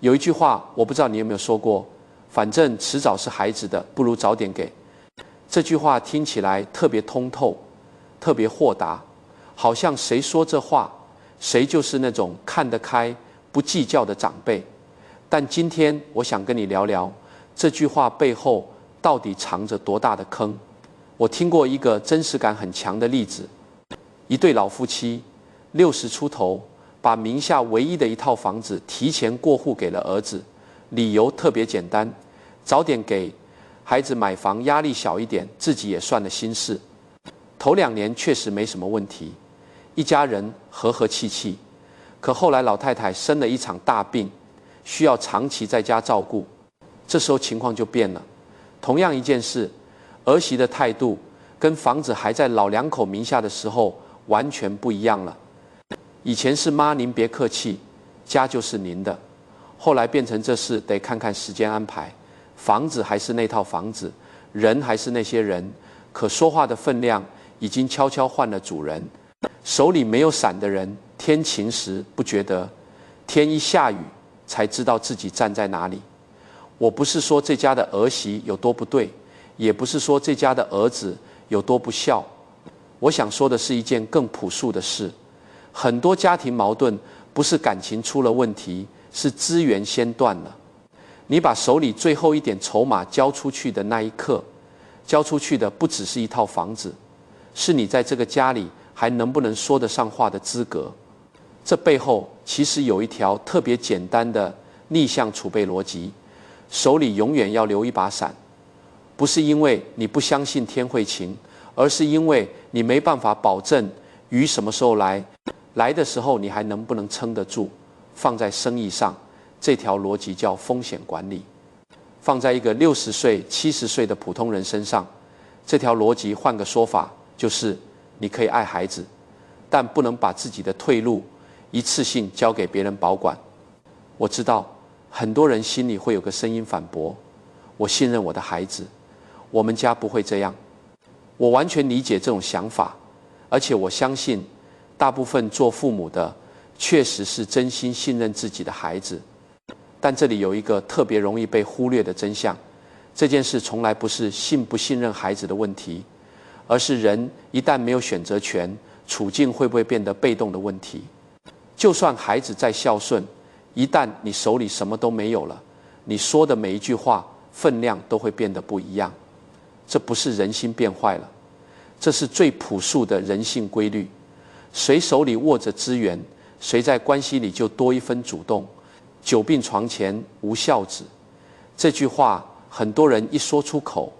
有一句话，我不知道你有没有说过，反正迟早是孩子的，不如早点给。这句话听起来特别通透，特别豁达，好像谁说这话，谁就是那种看得开、不计较的长辈。但今天我想跟你聊聊，这句话背后到底藏着多大的坑。我听过一个真实感很强的例子，一对老夫妻，60出头，把名下唯一的一套房子提前过户给了儿子，理由特别简单，早点给孩子买房，压力小一点，自己也算了心事。头2年确实没什么问题，一家人和和气气。可后来老太太生了一场大病，需要长期在家照顾，这时候情况就变了。同样一件事，儿媳的态度跟房子还在老两口名下的时候完全不一样了。以前是妈您别客气，家就是您的，后来变成这事得看看时间安排，房子还是那套房子，人还是那些人，可说话的分量已经悄悄换了主人。手里没有伞的人，天晴时不觉得，天一下雨才知道自己站在哪里。我不是说这家的儿媳有多不对，也不是说这家的儿子有多不孝，我想说的是一件更朴素的事。很多家庭矛盾不是感情出了问题，是资源先断了。你把手里最后一点筹码交出去的那一刻，交出去的不只是一套房子，是你在这个家里还能不能说得上话的资格。这背后其实有一条特别简单的逆向储备逻辑，手里永远要留一把伞，不是因为你不相信天会晴，而是因为你没办法保证雨什么时候来，来的时候你还能不能撑得住。放在生意上，这条逻辑叫风险管理；放在一个60岁、70岁的普通人身上，这条逻辑换个说法就是你可以爱孩子，但不能把自己的退路一次性交给别人保管。我知道很多人心里会有个声音反驳，我信任我的孩子，我们家不会这样。我完全理解这种想法，而且我相信大部分做父母的确实是真心信任自己的孩子。但这里有一个特别容易被忽略的真相，这件事从来不是信不信任孩子的问题，而是人一旦没有选择权，处境会不会变得被动的问题。就算孩子再孝顺，一旦你手里什么都没有了，你说的每一句话分量都会变得不一样。这不是人心变坏了，这是最朴素的人性规律。谁手里握着资源，谁在关系里就多一分主动。久病床前无孝子，这句话很多人一说出口，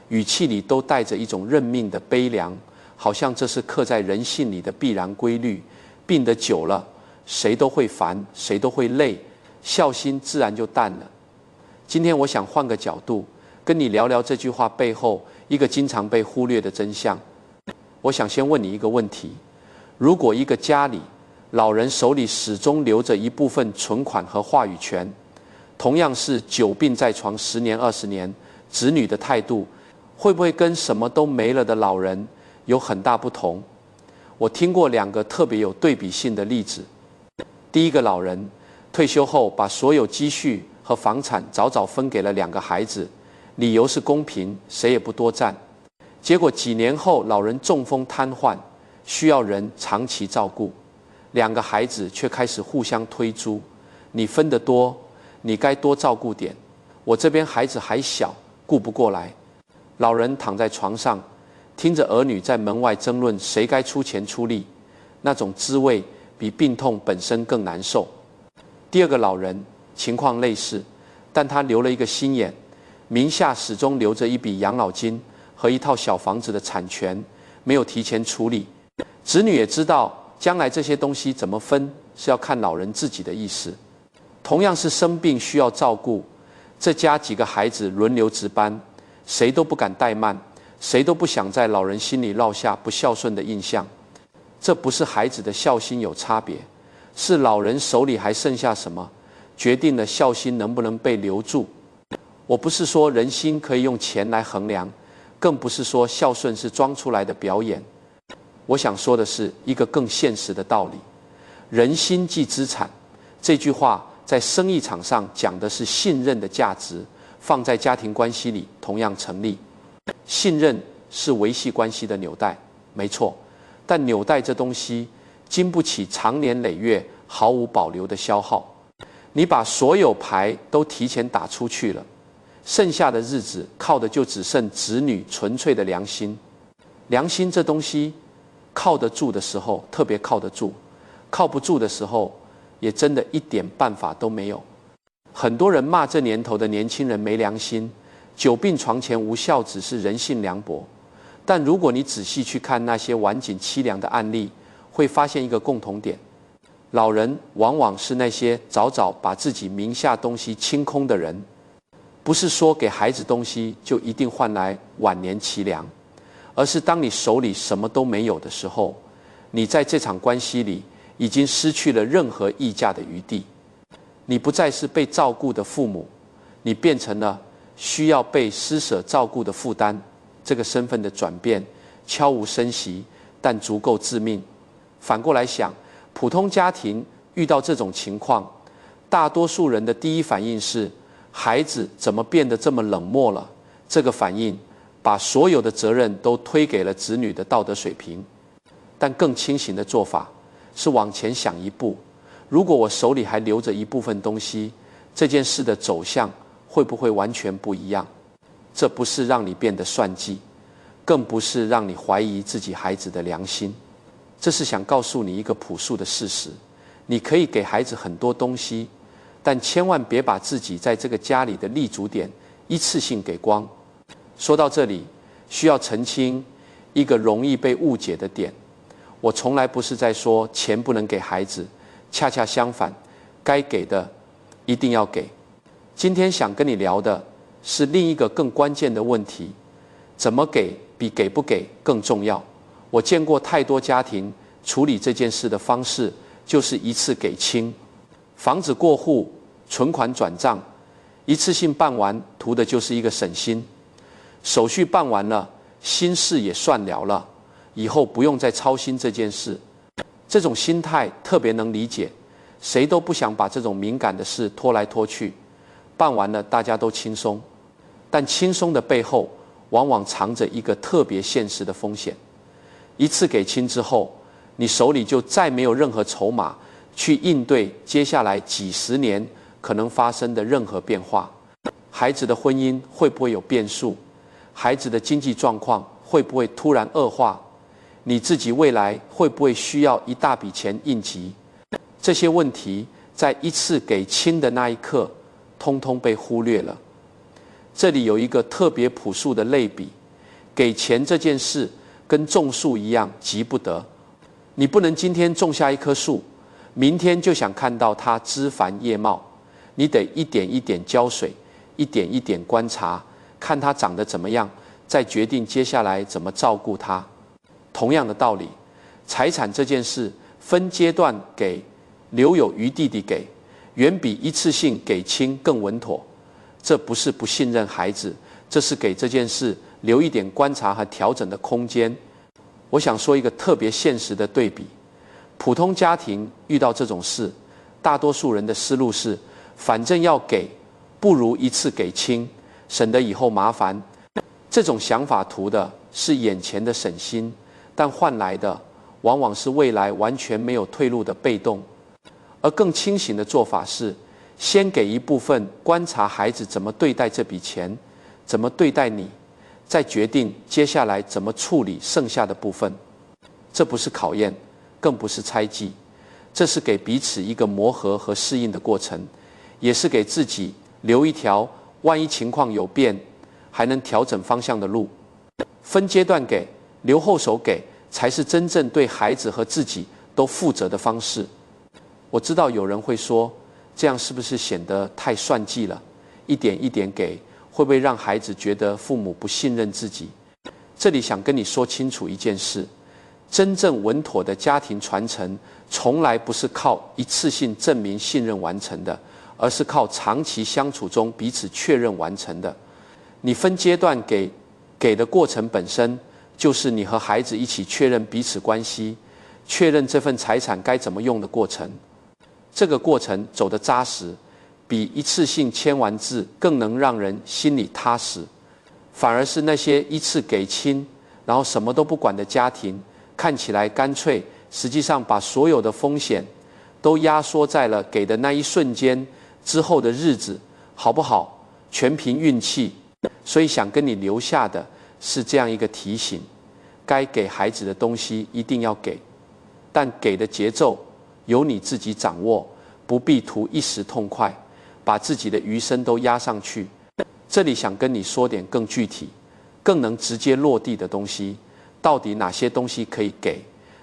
语气里都带着一种认命的悲凉，好像这是刻在人性里的必然规律。病得久了，谁都会烦，谁都会累，孝心自然就淡了。今天我想换个角度跟你聊聊这句话背后一个经常被忽略的真相。我想先问你一个问题，如果一个家里老人手里始终留着一部分存款和话语权，同样是久病在床10年20年，子女的态度会不会跟什么都没了的老人有很大不同？我听过2个特别有对比性的例子。第一个老人退休后把所有积蓄和房产早早分给了2个孩子，理由是公平，谁也不多占。结果几年后老人中风瘫痪，需要人长期照顾，2个孩子却开始互相推租，你分得多，你该多照顾点，我这边孩子还小，顾不过来。老人躺在床上，听着儿女在门外争论谁该出钱出力，那种滋味比病痛本身更难受。第二个老人情况类似，但他留了一个心眼，名下始终留着一笔养老金和一套小房子的产权，没有提前处理。子女也知道将来这些东西怎么分是要看老人自己的意思。同样是生病需要照顾，这家几个孩子轮流值班，谁都不敢怠慢，谁都不想在老人心里落下不孝顺的印象。这不是孩子的孝心有差别，是老人手里还剩下什么，决定了孝心能不能被留住。我不是说人心可以用钱来衡量，更不是说孝顺是装出来的表演。我想说的是一个更现实的道理，人心即资产，这句话在生意场上讲的是信任的价值，放在家庭关系里同样成立。信任是维系关系的纽带，没错，但纽带这东西经不起长年累月毫无保留的消耗。你把所有牌都提前打出去了，剩下的日子靠的就只剩子女纯粹的良心。良心这东西靠得住的时候特别靠得住，靠不住的时候也真的一点办法都没有。很多人骂这年头的年轻人没良心，久病床前无孝子，是人性凉薄。但如果你仔细去看那些晚景凄凉的案例，会发现一个共同点：老人往往是那些早早把自己名下东西清空的人。不是说给孩子东西就一定换来晚年凄凉，而是当你手里什么都没有的时候，你在这场关系里已经失去了任何议价的余地。你不再是被照顾的父母，你变成了需要被施舍照顾的负担。这个身份的转变悄无声息，但足够致命。反过来想，普通家庭遇到这种情况，大多数人的第一反应是：孩子怎么变得这么冷漠了？这个反应把所有的责任都推给了子女的道德水平。但更清醒的做法是往前想一步，如果我手里还留着一部分东西，这件事的走向会不会完全不一样？这不是让你变得算计，更不是让你怀疑自己孩子的良心，这是想告诉你一个朴素的事实：你可以给孩子很多东西，但千万别把自己在这个家里的立足点一次性给光。说到这里，需要澄清一个容易被误解的点：我从来不是在说钱不能给孩子，恰恰相反，该给的一定要给。今天想跟你聊的是另一个更关键的问题：怎么给比给不给更重要。我见过太多家庭处理这件事的方式就是一次给清，房子过户、存款转账，一次性办完，图的就是一个省心。手续办完了，心事也算了了，以后不用再操心这件事。这种心态特别能理解，谁都不想把这种敏感的事拖来拖去。办完了，大家都轻松，但轻松的背后，往往藏着一个特别现实的风险。一次给清之后，你手里就再没有任何筹码去应对接下来几十年可能发生的任何变化。孩子的婚姻会不会有变数？孩子的经济状况会不会突然恶化？你自己未来会不会需要一大笔钱应急？这些问题在一次给清的那一刻，通通被忽略了。这里有一个特别朴素的类比：给钱这件事跟种树一样急不得。你不能今天种下一棵树，明天就想看到它枝繁叶茂，你得一点一点浇水，一点一点观察，看它长得怎么样，再决定接下来怎么照顾它。同样的道理，财产这件事分阶段给，留有余地地给，远比一次性给清更稳妥。这不是不信任孩子，这是给这件事留一点观察和调整的空间。我想说一个特别现实的对比：普通家庭遇到这种事，大多数人的思路是，反正要给，不如一次给清，省得以后麻烦。这种想法图的是眼前的省心，但换来的往往是未来完全没有退路的被动。而更清醒的做法是，先给一部分，观察孩子怎么对待这笔钱，怎么对待你，再决定接下来怎么处理剩下的部分。这不是考验，更不是猜忌，这是给彼此一个磨合和适应的过程，也是给自己留一条万一情况有变还能调整方向的路。分阶段给，留后手给，才是真正对孩子和自己都负责的方式。我知道有人会说，这样是不是显得太算计了？一点一点给，会不会让孩子觉得父母不信任自己？这里想跟你说清楚一件事：真正稳妥的家庭传承，从来不是靠一次性证明信任完成的，而是靠长期相处中彼此确认完成的。你分阶段给的过程本身，就是你和孩子一起确认彼此关系，确认这份财产该怎么用的过程。这个过程走得扎实，比一次性签完字更能让人心里踏实。反而是那些一次给清，然后什么都不管的家庭，看起来干脆，实际上把所有的风险都压缩在了给的那一瞬间，之后的日子好不好，全凭运气。所以想跟你留下的是这样一个提醒：该给孩子的东西一定要给，但给的节奏由你自己掌握，不必图一时痛快，把自己的余生都压上去。这里想跟你说点更具体、更能直接落地的东西。到底哪些东西可以给，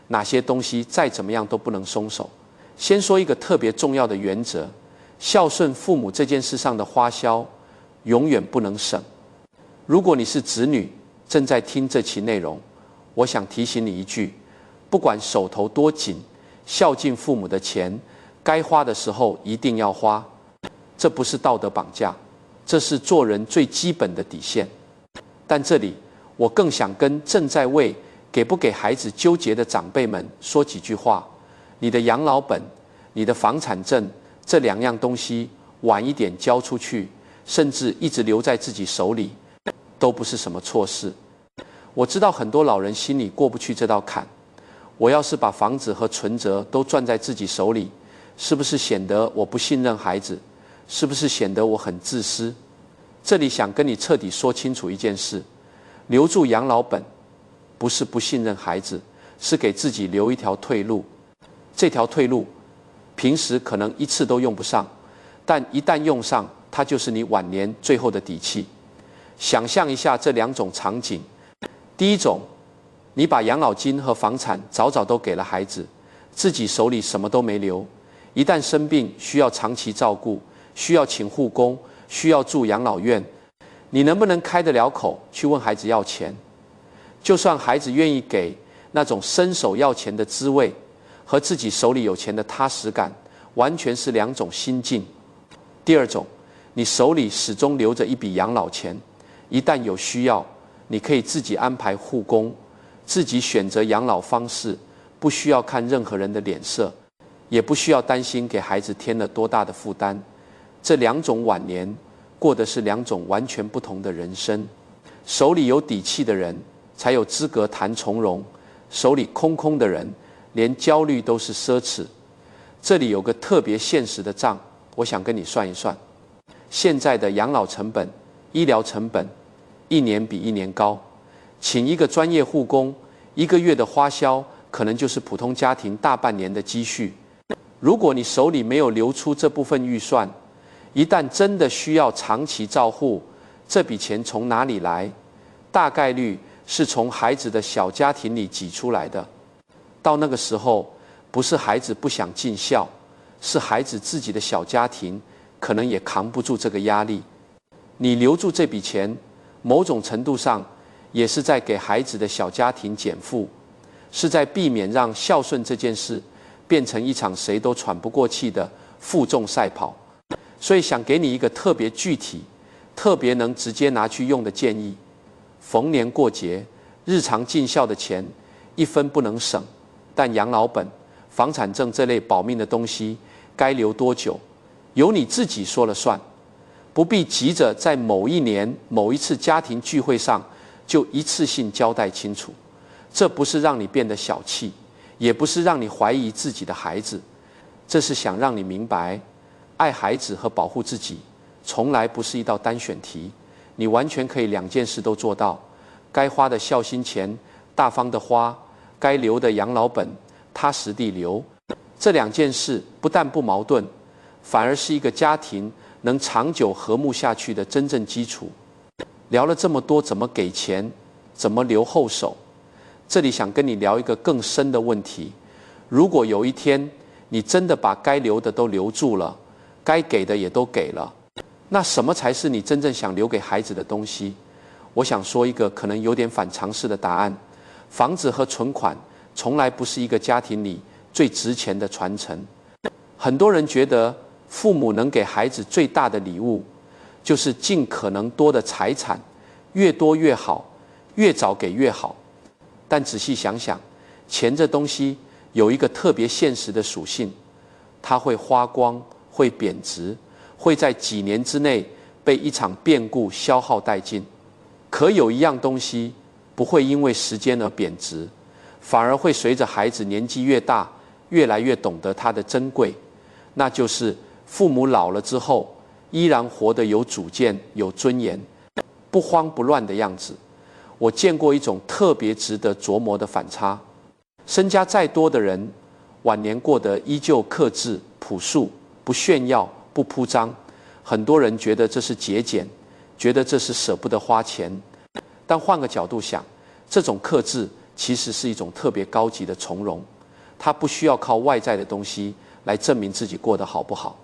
哪些东西再怎么样都不能松手。先说一个特别重要的原则：孝顺父母这件事上的花销永远不能省。如果你是子女，正在听这期内容，我想提醒你一句：不管手头多紧，孝敬父母的钱，该花的时候一定要花。这不是道德绑架，这是做人最基本的底线。但这里我更想跟正在为给不给孩子纠结的长辈们说几句话：你的养老本、你的房产证这2样东西晚一点交出去，甚至一直留在自己手里，都不是什么错事。我知道很多老人心里过不去这道坎，我要是把房子和存折都攥在自己手里，是不是显得我不信任孩子？是不是显得我很自私？这里想跟你彻底说清楚一件事：留住养老本，不是不信任孩子，是给自己留一条退路。这条退路，平时可能一次都用不上，但一旦用上，它就是你晚年最后的底气。想象一下这2种场景：第一种，你把养老金和房产早早都给了孩子，自己手里什么都没留，一旦生病需要长期照顾，需要请护工，需要住养老院，你能不能开得了口去问孩子要钱？就算孩子愿意给，那种伸手要钱的滋味和自己手里有钱的踏实感完全是2种心境。第二种，你手里始终留着一笔养老钱，一旦有需要，你可以自己安排护工，自己选择养老方式，不需要看任何人的脸色，也不需要担心给孩子添了多大的负担。这2种晚年过的是2种完全不同的人生。手里有底气的人才有资格谈从容，手里空空的人连焦虑都是奢侈。这里有个特别现实的账，我想跟你算一算。现在的养老成本、医疗成本一年比一年高，请一个专业护工1个月的花销可能就是普通家庭大半年的积蓄。如果你手里没有留出这部分预算，一旦真的需要长期照护，这笔钱从哪里来？大概率是从孩子的小家庭里挤出来的。到那个时候，不是孩子不想尽孝，是孩子自己的小家庭可能也扛不住这个压力。你留住这笔钱，某种程度上也是在给孩子的小家庭减负，是在避免让孝顺这件事变成一场谁都喘不过气的负重赛跑。所以想给你一个特别具体、特别能直接拿去用的建议：逢年过节、日常尽孝的钱1分不能省，但养老本、房产证这类保命的东西该留多久，由你自己说了算，不必急着在某一年某一次家庭聚会上就一次性交代清楚。这不是让你变得小气，也不是让你怀疑自己的孩子，这是想让你明白，爱孩子和保护自己从来不是一道单选题，你完全可以2件事都做到。该花的孝心钱大方的花，该留的养老本踏实地留。这2件事不但不矛盾，反而是一个家庭能长久和睦下去的真正基础。聊了这么多怎么给钱，怎么留后手，这里想跟你聊一个更深的问题：如果有一天你真的把该留的都留住了，该给的也都给了，那什么才是你真正想留给孩子的东西？我想说一个可能有点反常识的答案：房子和存款从来不是一个家庭里最值钱的传承。很多人觉得父母能给孩子最大的礼物，就是尽可能多的财产，越多越好，越早给越好。但仔细想想，钱这东西有一个特别现实的属性，它会花光，会贬值，会在几年之内被一场变故消耗殆尽。可有一样东西不会因为时间而贬值，反而会随着孩子年纪越大，越来越懂得它的珍贵，那就是父母老了之后，依然活得有主见、有尊严，不慌不乱的样子。我见过一种特别值得琢磨的反差：身家再多的人，晚年过得依旧克制、朴素，不炫耀、不铺张。很多人觉得这是节俭，觉得这是舍不得花钱。但换个角度想，这种克制其实是一种特别高级的从容，他不需要靠外在的东西来证明自己过得好不好。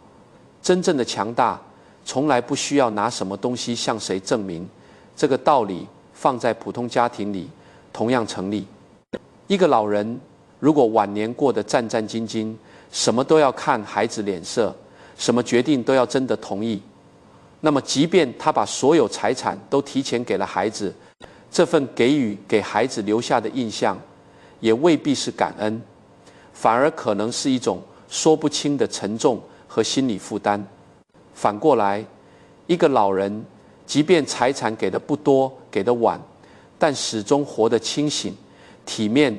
真正的强大从来不需要拿什么东西向谁证明，这个道理放在普通家庭里同样成立。一个老人如果晚年过得战战兢兢，什么都要看孩子脸色，什么决定都要真的同意，那么即便他把所有财产都提前给了孩子，这份给予给孩子留下的印象也未必是感恩，反而可能是一种说不清的沉重和心理负担。反过来，一个老人即便财产给的不多，给的晚，但始终活得清醒、体面，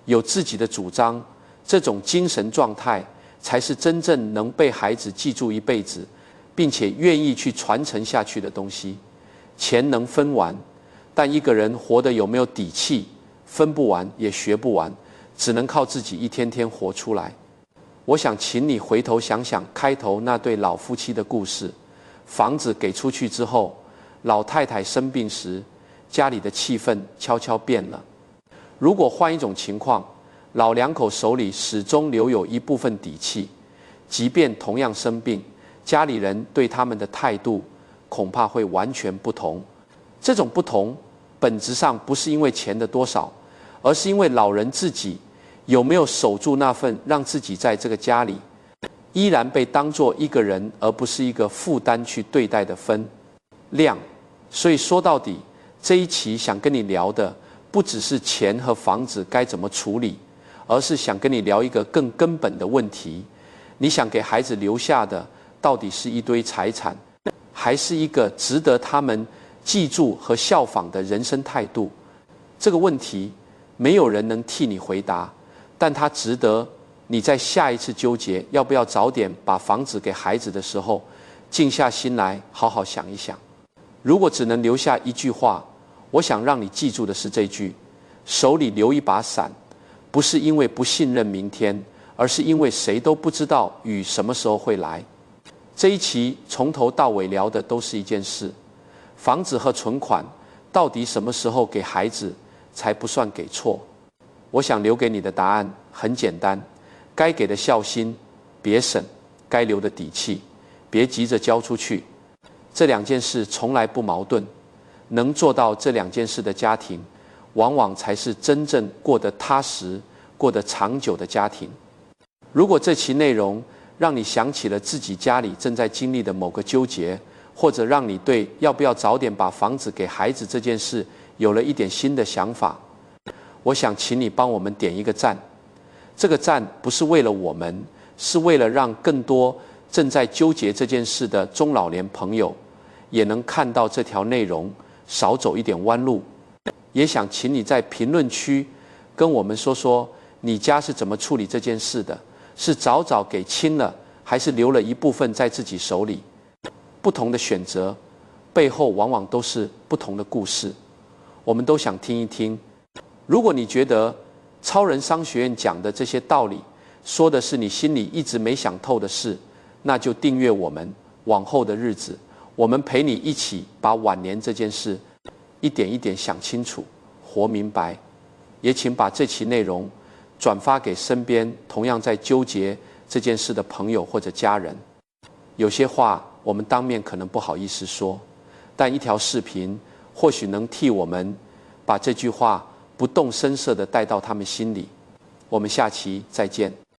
有自己的主张，这种精神状态才是真正能被孩子记住一辈子，并且愿意去传承下去的东西。钱能分完，但一个人活得有没有底气，分不完也学不完，只能靠自己一天天活出来。我想请你回头想想开头那对老夫妻的故事。房子给出去之后，老太太生病时，家里的气氛悄悄变了。如果换一种情况，老两口手里始终留有一部分底气，即便同样生病，家里人对他们的态度恐怕会完全不同。这种不同本质上不是因为钱的多少，而是因为老人自己有没有守住那份让自己在这个家里依然被当作一个人，而不是一个负担去对待的分量。所以说到底，这一期想跟你聊的不只是钱和房子该怎么处理，而是想跟你聊一个更根本的问题：你想给孩子留下的到底是一堆财产，还是一个值得他们记住和效仿的人生态度？这个问题没有人能替你回答，但它值得你在下一次纠结要不要早点把房子给孩子的时候，静下心来好好想一想。如果只能留下一句话，我想让你记住的是这句：手里留一把伞，不是因为不信任明天，而是因为谁都不知道雨什么时候会来。这一期从头到尾聊的都是一件事：房子和存款到底什么时候给孩子才不算给错？我想留给你的答案很简单，该给的孝心别省，该留的底气别急着交出去。这两件事从来不矛盾，能做到这两件事的家庭，往往才是真正过得踏实、过得长久的家庭。如果这期内容让你想起了自己家里正在经历的某个纠结，或者让你对要不要早点把房子给孩子这件事有了一点新的想法，我想请你帮我们点一个赞。这个赞不是为了我们，是为了让更多正在纠结这件事的中老年朋友也能看到这条内容，少走一点弯路。也想请你在评论区跟我们说说你家是怎么处理这件事的，是早早给清了，还是留了一部分在自己手里？不同的选择背后往往都是不同的故事，我们都想听一听。如果你觉得超人商学院讲的这些道理说的是你心里一直没想透的事，那就订阅我们，往后的日子我们陪你一起把晚年这件事一点一点想清楚，活明白。也请把这期内容转发给身边同样在纠结这件事的朋友或者家人。有些话我们当面可能不好意思说，但一条视频或许能替我们把这句话不动声色地带到他们心里。我们下期再见。